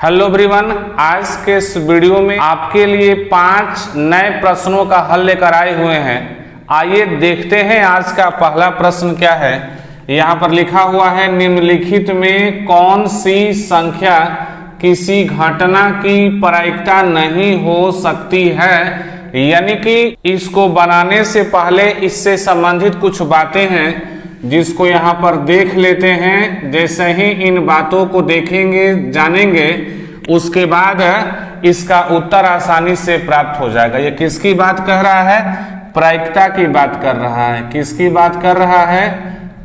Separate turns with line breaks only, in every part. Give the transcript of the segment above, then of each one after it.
Hello everyone, आज के इस वीडियो में आपके लिए 5 नए प्रश्नों का हल लेकर आए हुए हैं। आइए देखते हैं आज का पहला प्रश्न क्या है। यहाँ पर लिखा हुआ है, निम्नलिखित में कौन सी संख्या किसी घटना की प्रायिकता नहीं हो सकती है। यानी कि इसको बनाने से पहले इससे संबंधित कुछ बातें हैं जिसको यहाँ पर देख लेते हैं। जैसे ही इन बातों को देखेंगे जानेंगे उसके बाद इसका उत्तर आसानी से प्राप्त हो जाएगा। ये किसकी बात कह रहा है? प्रायिकता की बात कर रहा है। किसकी बात कर रहा है?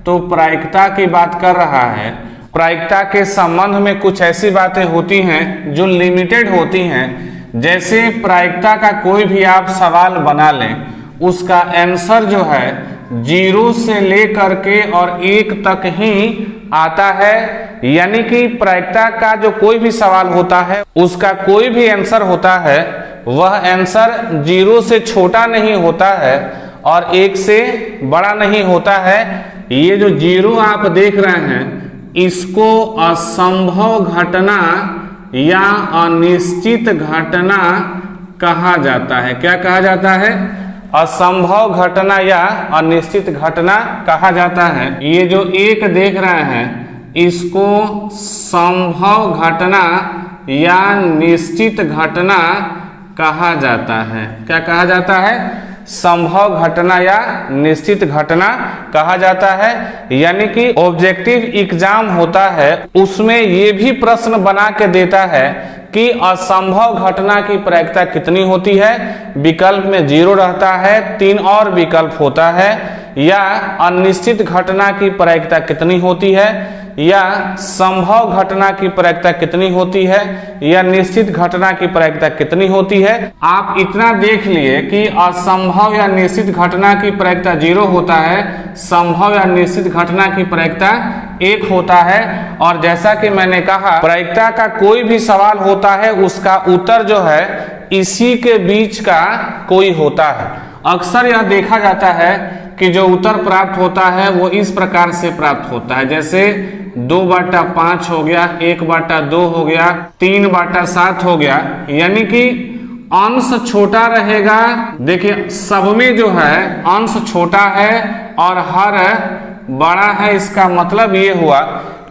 तो प्रायिकता की बात कर रहा है। प्रायिकता के संबंध में कुछ ऐसी बातें होती हैं जो लिमिटेड होती हैं। जैसे प्रायिकता का कोई भी आप सवाल बना लें, उसका आंसर जो है 0 से लेकर के और 1 तक ही आता है। यानी कि प्रायिकता का जो कोई भी सवाल होता है उसका कोई भी आंसर होता है, वह आंसर 0 से छोटा नहीं होता है और 1 से बड़ा नहीं होता है। ये जो 0 आप देख रहे हैं इसको असंभव घटना या अनिश्चित घटना कहा जाता है। क्या कहा जाता है? असंभव घटना या अनिश्चित घटना कहा जाता है। ये जो 1 देख रहे हैं इसको संभव घटना या निश्चित घटना कहा जाता है। क्या कहा जाता है? संभव घटना या निश्चित घटना कहा जाता है। यानी कि ऑब्जेक्टिव एग्जाम होता है उसमें ये भी प्रश्न बना के देता है कि असंभव घटना की प्रायिकता कितनी होती है। विकल्प में 0 रहता है, 3 और विकल्प होता है। या अनिश्चित घटना की प्रायिकता कितनी होती है, या संभव घटना की प्रायिकता कितनी होती है, या निश्चित घटना की प्रायिकता कितनी होती है। आप इतना देख लिए कि असंभव या निश्चित घटना की प्रायिकता 0 होता है, संभव या निश्चित घटना की प्रायिकता 1 होता है। और जैसा कि मैंने कहा, प्रायिकता का कोई भी सवाल होता है उसका उत्तर जो है इसी के बीच का कोई होता है। अक्सर यह देखा जाता है कि जो उत्तर प्राप्त होता है वो इस प्रकार से प्राप्त होता है। जैसे 2/5 हो गया, 1/2 हो गया, 3/7 हो गया। यानी कि अंश छोटा रहेगा। देखिए सब में जो है अंश छोटा है और हर बड़ा है। इसका मतलब ये हुआ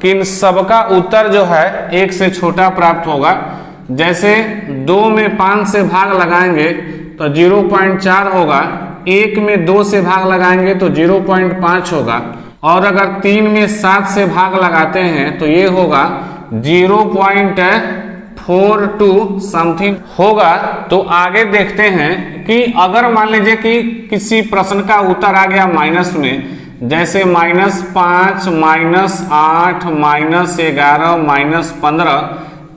कि इन सबका उत्तर जो है 1 से छोटा प्राप्त होगा। जैसे 2 में 5 से भाग लगाएंगे तो 0.4 होगा, 1 में 2 से भाग लगाएंगे तो 0.5 होगा, और अगर 3 में 7 से भाग लगाते हैं तो ये होगा 0.42 समथिंग होगा। तो आगे देखते हैं कि अगर मान लीजिए कि किसी प्रश्न का उत्तर आ गया माइनस में, जैसे -5, -8, -11, -15,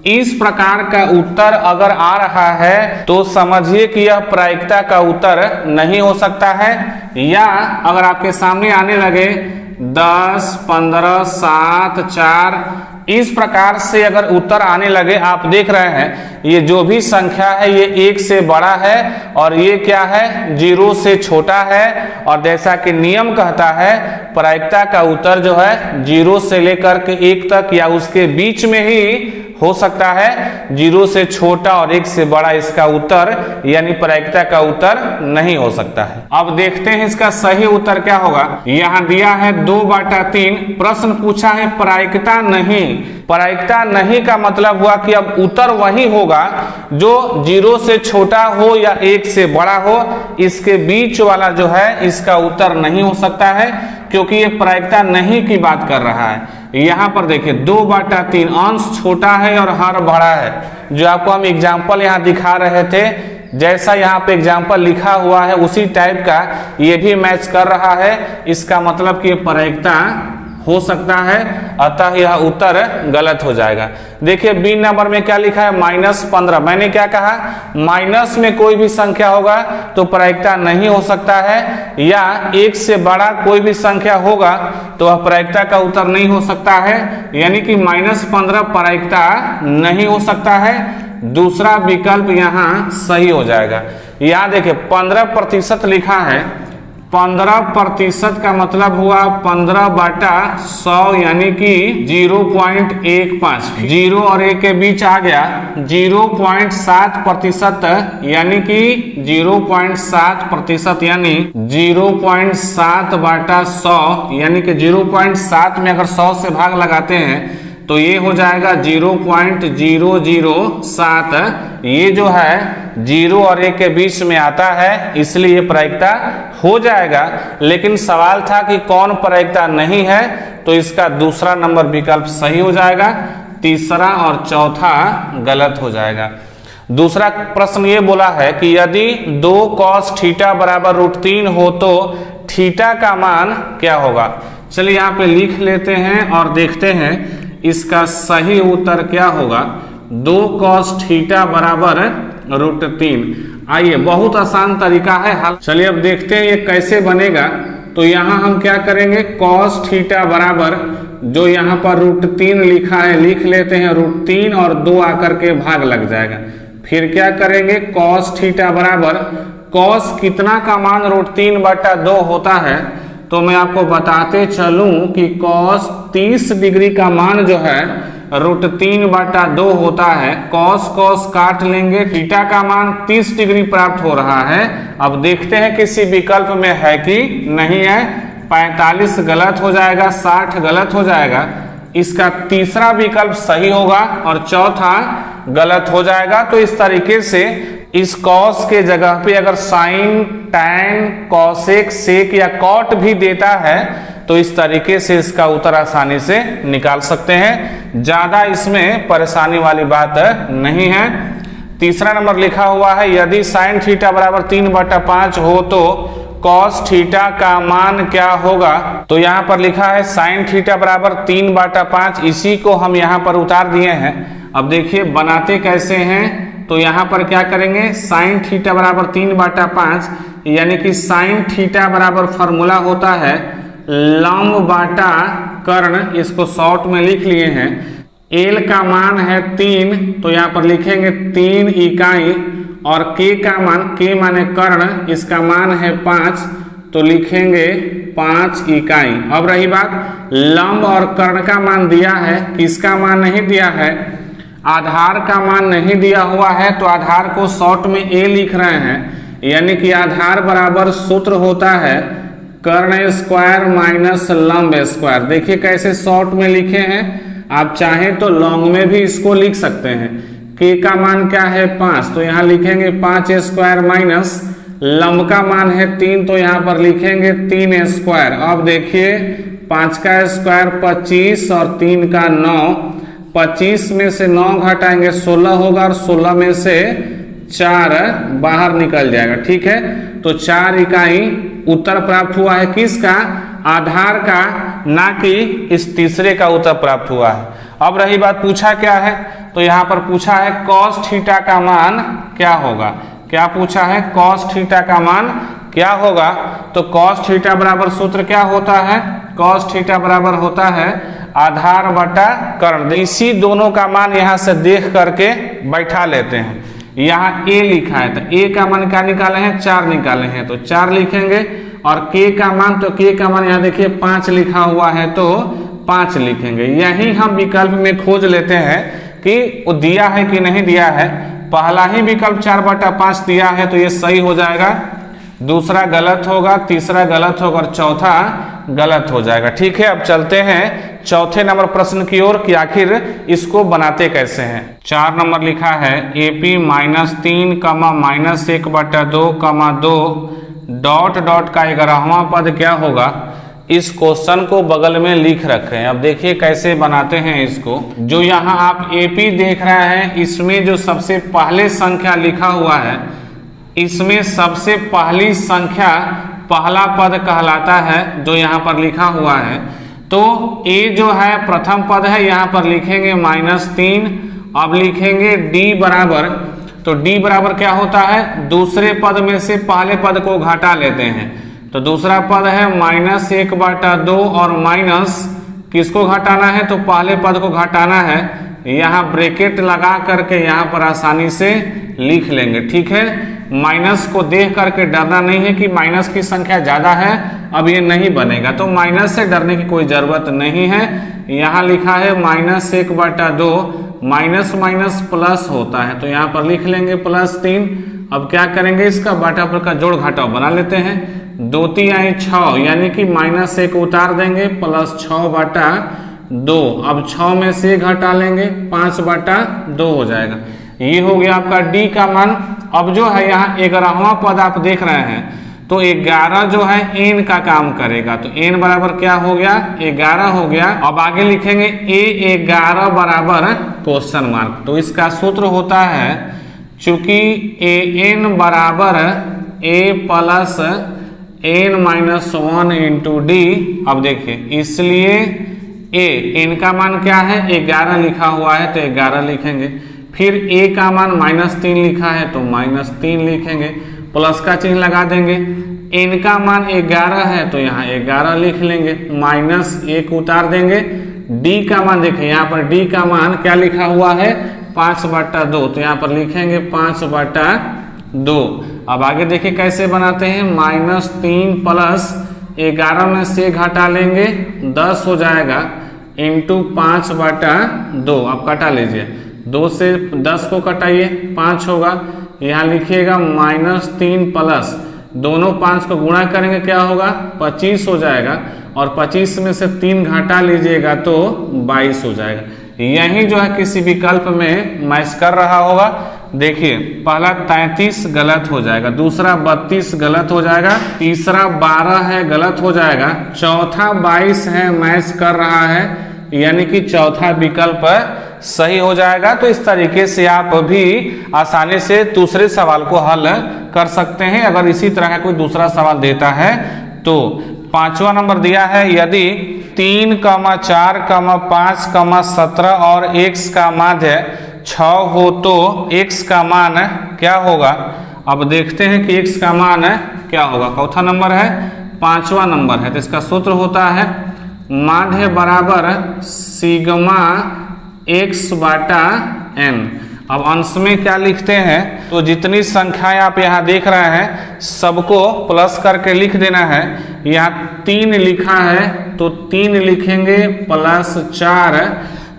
इस प्रकार का उत्तर अगर आ रहा है तो समझिए कि यह प्रायिकता का उत्तर नहीं हो सकता है। या अगर आपके सामने आने लगे 10, 15, 7, 4, इस प्रकार से अगर उत्तर आने लगे, आप देख रहे हैं ये जो भी संख्या है ये 1 से बड़ा है और ये क्या है 0 से छोटा है। और जैसा कि नियम कहता है प्रायिकता का उत्तर जो है 0 से लेकर के 1 तक या उसके बीच में ही हो सकता है। 0 से छोटा और 1 से बड़ा इसका उत्तर यानी प्रायिकता का उत्तर नहीं हो सकता है। अब देखते हैं इसका सही उत्तर क्या होगा। यहाँ दिया है 2/3, प्रश्न पूछा है प्रायिकता नहीं। प्रायिकता नहीं का मतलब हुआ कि अब उत्तर वही होगा जो 0 से छोटा हो या 1 से बड़ा हो। इसके बीच वाला जो है इसका उत्तर नहीं हो सकता है क्योंकि ये प्रायिकता नहीं की बात कर रहा है। यहाँ पर देखिए 2/3 अंश छोटा है और हर बड़ा है। जो आपको हम एग्जाम्पल यहाँ दिखा रहे थे, जैसा यहाँ पे एग्जाम्पल लिखा हुआ है उसी टाइप का ये भी मैच कर रहा है। इसका मतलब कि प्रायिकता हो सकता है, अतः यह उत्तर गलत हो जाएगा। देखिए बी नंबर में क्या लिखा है -15। मैंने क्या कहा, माइनस में कोई भी संख्या होगा तो प्रायिकता नहीं हो सकता है, या 1 से बड़ा कोई भी संख्या होगा तो वह प्रायिकता का उत्तर नहीं हो सकता है। यानी कि -15 प्रायिकता नहीं हो सकता है। दूसरा विकल्प यहाँ सही हो जाएगा। यहाँ देखिए 15% लिखा है 15% का मतलब हुआ 15/100 यानी कि 0.15। 0 और 1 के बीच आ गया 0.7% यानी कि 0.7% यानी 0.7/100 यानी कि 0.7 में अगर 100 से भाग लगाते हैं तो ये हो जाएगा 0.007। ये जो है 0 और 1 के बीच में आता है इसलिए ये प्रायिकता हो जाएगा। लेकिन सवाल था कि कौन प्रायिकता नहीं है, तो इसका दूसरा नंबर विकल्प सही हो जाएगा, तीसरा और चौथा गलत हो जाएगा। दूसरा प्रश्न ये बोला है कि यदि 2 cos थीटा बराबर √3 हो तो थीटा का मान क्या होगा। चलिए यहाँ पे लिख लेते हैं और देखते हैं इसका सही उत्तर क्या होगा। 2 cos थीटा बराबर √3। आइए, बहुत आसान तरीका है हल। चलिए अब देखते हैं ये कैसे बनेगा। तो यहाँ हम क्या करेंगे, cos थीटा बराबर जो यहाँ पर √3 लिखा है लिख लेते हैं, √3 और 2 आकर के भाग लग जाएगा। फिर क्या करेंगे, cos थीटा बराबर cos कितना का मान √3/2 होता है, तो मैं आपको बताते चलूं कि cos 30 डिग्री का मान जो है √3/2 होता है। cos काट लेंगे, थीटा का मान 30 डिग्री प्राप्त हो रहा है। अब देखते हैं किसी विकल्प में है कि नहीं है। 45 गलत हो जाएगा, 60 गलत हो जाएगा, इसका तीसरा विकल्प सही होगा और चौथा गलत हो जाएगा। तो इस तरीके से इस cos के जगह पे अगर sin, tan, cosec, sec या cot भी देता है तो इस तरीके से इसका उत्तर आसानी से निकाल सकते हैं। ज्यादा इसमें परेशानी वाली बात नहीं है। तीसरा नंबर लिखा हुआ है यदि sin थीटा बराबर 3/5 हो तो cos थीटा का मान क्या होगा। तो यहाँ पर लिखा है sin थीटा बराबर 3/5, इसी को हम यहाँ पर उतार दिए हैं। अब देखिए बनाते कैसे हैं। तो यहाँ पर क्या करेंगे, sin थीटा बराबर 3/5 यानी कि sin थीटा बराबर फॉर्मूला होता है लंब बाटा कर्ण, इसको शॉर्ट में लिख लिए हैं। L का मान है 3, तो यहाँ पर लिखेंगे 3 इकाई, और K का मान, K माने कर्ण, इसका मान है 5, तो लिखेंगे 5 इकाई। अब रही बात लंब और कर्ण का मान दिया है, किसका मान नहीं दिया है, आधार का मान नहीं दिया हुआ है, तो आधार को शॉर्ट में A लिख रहे हैं, यानी कि आधार बराबर सूत्र होता है कर्ण स्क्वायर माइनस लंब स्क्वायर। देखिए कैसे शॉर्ट में लिखे हैं, आप चाहें तो लॉन्ग में भी इसको लिख सकते हैं। K का मान क्या है 5, तो यहाँ लिखेंगे 5 स्क्वायर माइनस लंब का मान है 3, तो यहाँ पर लिखेंगे 3 स्क्वायर। अब देखिए 5 का स्क्वायर 25 और 3 का 9, 25 में से 9 घटाएंगे 16 होगा, और 16 में से 4 बाहर निकल जाएगा। ठीक है, तो 4 इकाई उत्तर प्राप्त हुआ है किसका, आधार का, ना कि इस तीसरे का उत्तर प्राप्त हुआ है। अब रही बात पूछा क्या है, तो यहाँ पर पूछा है cos थीटा का मान क्या होगा। क्या पूछा है, cos थीटा का मान क्या होगा। तो cos थीटा बराबर सूत्र क्या होता है, cos थीटा बराबर होता है आधार बटा कर्ण। इसी दोनों का मान यहाँ से देख करके बैठा लेते हैं। यहाँ A लिखा है तो A का मान क्या निकाले हैं, 4 निकाले हैं, तो 4 लिखेंगे, और K का मान, तो K का मान यहाँ देखिए 5 लिखा हुआ है, तो 5 लिखेंगे। यही हम विकल्प में खोज लेते हैं कि वो दिया है कि नहीं दिया है। पहला ही विकल्प 4/5 दिया है तो ये सही हो जाएगा, दूसरा गलत होगा, तीसरा गलत होगा और चौथा गलत हो जाएगा। ठीक है, अब चलते हैं चौथे नंबर प्रश्न की ओर कि आखिर इसको बनाते कैसे हैं। 4 नंबर लिखा है AP -3, -1/2, 2 डॉट डॉट का 11वां पद क्या होगा। इस क्वेश्चन को बगल में लिख रखे हैं। अब देखिए कैसे बनाते हैं इसको। जो यहाँ आप AP देख रहे हैं, इसमें जो सबसे पहले संख्या लिखा हुआ है, इसमें सबसे पहली संख्या पहला पद कहलाता है, जो यहाँ पर लिखा हुआ है। तो A जो है प्रथम पद है, यहाँ पर लिखेंगे -3। अब लिखेंगे D बराबर, तो D बराबर क्या होता है, दूसरे पद में से पहले पद को घटा लेते हैं। तो दूसरा पद है -1/2, और माइनस किसको घटाना है, तो पहले पद को घटाना है। यहाँ ब्रैकेट लगा करके यहाँ पर आसानी से लिख लेंगे। ठीक है, माइनस को देख करके डरना नहीं है कि माइनस की संख्या ज्यादा है, अब ये नहीं बनेगा, तो माइनस से डरने की कोई जरूरत नहीं है। यहाँ लिखा है -1/2, माइनस माइनस प्लस होता है, तो यहाँ पर लिख लेंगे +3। अब क्या करेंगे, इसका बाटा पर का जोड़ घटाव बना लेते हैं। 2 3 आए 6, यानी कि -1 उतार देंगे, +6/2। अब 6 में से घटा लेंगे, 5/2 हो जाएगा। ये हो गया आपका डी का मान। अब जो है यहाँ 11वां पद आप देख रहे हैं, तो 11 जो है n का काम करेगा, तो n बराबर क्या हो गया, 11 हो गया। अब आगे लिखेंगे A11 बराबर क्वेश्चन मार्क। तो इसका सूत्र होता है, चूंकि an बराबर a plus n-1 into D. अब देखिए, इसलिए n का मान क्या है, 11 लिखा हुआ है, तो 11 लिखेंगे। फिर a का मान -3 लिखा है, तो -3 लिखेंगे, प्लस का चिन्ह लगा देंगे। n का मान 11 है, तो यहाँ 11 लिख लेंगे, -1 उतार देंगे। d का मान देखिए, यहाँ पर d का मान क्या लिखा हुआ है, 5/2, तो यहाँ पर लिखेंगे 5/2। अब आगे देखिए कैसे बनाते हैं, -3 प्लस 11 में से घटा लेंगे, 10 हो जाएगा, इंटू 5/2। अब कटा लीजिए, 2 से 10 को कटाइए, 5 होगा। यहाँ लिखिएगा -3 प्लस, दोनों 5 को गुणा करेंगे, क्या होगा, 25 हो जाएगा, और 25 में से 3 घटा लीजिएगा तो 22 हो जाएगा। यही जो है किसी विकल्प में मैच कर रहा होगा। देखिए, पहला 33 गलत हो जाएगा, दूसरा 32 गलत हो जाएगा, तीसरा 12 है, गलत हो जाएगा, चौथा 22 है, मैच कर रहा है, यानी कि चौथा विकल्प सही हो जाएगा। तो इस तरीके से आप भी आसानी से दूसरे सवाल को हल कर सकते हैं, अगर इसी तरह का कोई दूसरा सवाल देता है तो। 5वां नंबर दिया है, यदि 3, 4, 5, 17 और x का माध्य 6 हो तो x का मान क्या होगा। अब देखते हैं कि x का मान क्या होगा। चौथा नंबर है, 5वां नंबर है, तो इसका सूत्र होता है माध्य बराबर सिग्मा x/n। अब अंश में क्या लिखते हैं, तो जितनी संख्याएं आप यहाँ देख रहे हैं सबको प्लस करके लिख देना है। यहाँ 3 लिखा है, तो 3 लिखेंगे, प्लस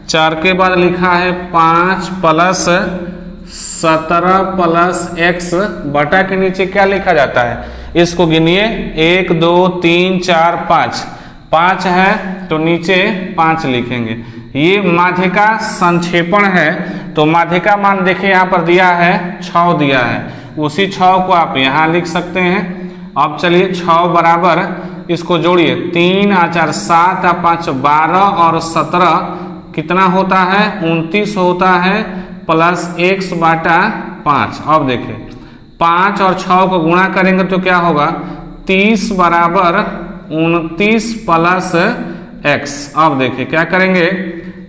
4 के बाद लिखा है 5 प्लस 17 प्लस x बटा के नीचे क्या लिखा जाता है, इसको गिनिए, 1 2 3 4 5 है, तो नीचे 5 लिखेंगे। ये माध्य का संक्षेपण है, तो माध्य का मान देखिए यहाँ पर दिया है 6 दिया है, उसी 6 को आप यहाँ लिख सकते हैं। अब चलिए 6 बराबर, इसको जोड़िए, 3 4 7 5 12 और 17 कितना होता है, 29 होता है, प्लस x/5। अब देखिए 5 और 6 को गुणा करेंगे तो क्या होगा, 30 बराबर 29 प्लस x। अब देखिए क्या करेंगे,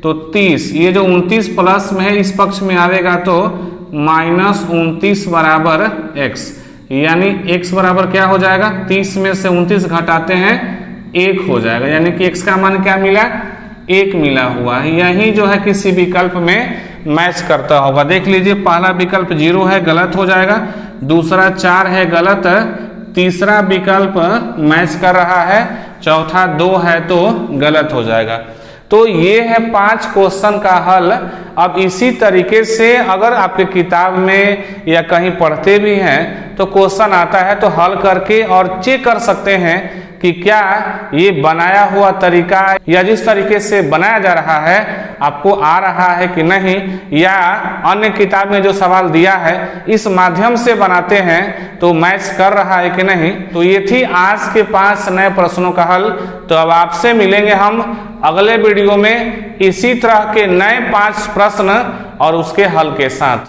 तो 30, ये जो 29 प्लस में है इस पक्ष में आवेगा तो -29 बराबर x, यानी x बराबर क्या हो जाएगा, 30 में से 29 घटाते हैं 1 हो जाएगा, यानी कि x का मान क्या मिला, 1 मिला हुआ है। यही जो है किसी विकल्प में मैच करता होगा। देख लीजिए, पहला विकल्प 0 है, गलत हो जाएगा, दूसरा 4 है, गलत, तीसरा विकल्प मैच कर रहा है, चौथा 2 है तो गलत हो जाएगा। तो ये है 5 क्वेश्चन का हल। अब इसी तरीके से अगर आपके किताब में या कहीं पढ़ते भी हैं तो क्वेश्चन आता है तो हल करके और चेक कर सकते हैं कि क्या ये बनाया हुआ तरीका या जिस तरीके से बनाया जा रहा है आपको आ रहा है कि नहीं, या अन्य किताब में जो सवाल दिया है इस माध्यम से बनाते हैं तो मैच कर रहा है कि नहीं। तो ये थी आज के 5 नए प्रश्नों का हल। तो अब आपसे मिलेंगे हम अगले वीडियो में इसी तरह के नए 5 प्रश्न और उसके हल के साथ।